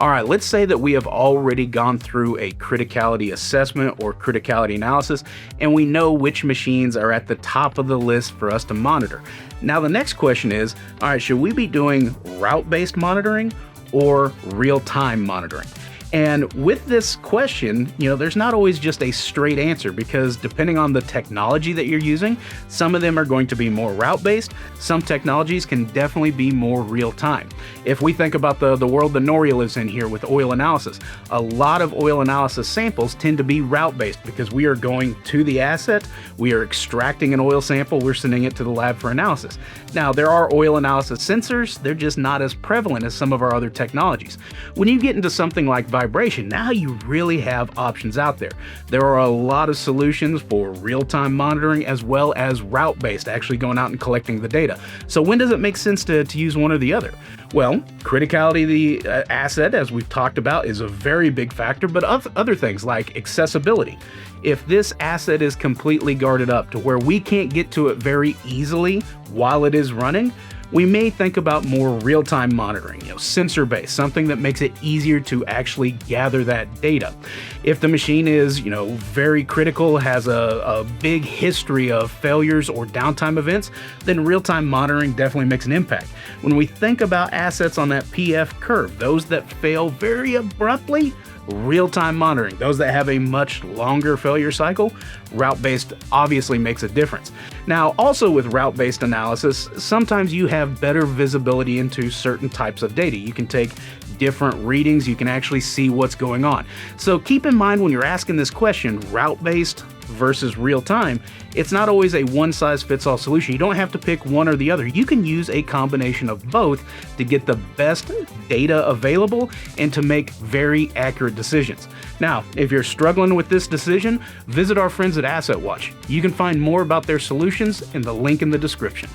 All right, let's say that we have already gone through a criticality assessment or criticality analysis, and we know which machines are at the top of the list for us to monitor. Now, the next question is, all right, should we be doing route-based monitoring or real-time monitoring? And with this question, there's not always just a straight answer, because depending on the technology that you're using, some of them are going to be more route-based. Some technologies can definitely be more real-time. If we think about the world that Noria lives in here with oil analysis, a lot of oil analysis samples tend to be route-based because we are going to the asset, we are extracting an oil sample, we're sending it to the lab for analysis. Now, there are oil analysis sensors, they're just not as prevalent as some of our other technologies. When you get into something like vibration, now you really have options out there. There are a lot of solutions for real-time monitoring as well as route-based, actually going out and collecting the data. So when does it make sense to use one or the other? Well, criticality of the asset, as we've talked about, is a very big factor, but other things like accessibility. If this asset is completely guarded up to where we can't get to it very easily while it is running, we may think about more real-time monitoring, sensor-based, something that makes it easier to actually gather that data. If the machine is, very critical, has a big history of failures or downtime events, then real-time monitoring definitely makes an impact. When we think about assets on that PF curve, those that fail very abruptly, real-time monitoring. Those that have a much longer failure cycle, route-based obviously makes a difference. Now, also with route-based analysis, sometimes you have better visibility into certain types of data. You can take different readings, you can actually see what's going on. So keep in mind when you're asking this question, route-based versus real-time, it's not always a one-size-fits-all solution. You don't have to pick one or the other. You can use a combination of both to get the best data available and to make very accurate decisions. Now, if you're struggling with this decision, visit our friends at AssetWatch. You can find more about their solutions in the link in the description.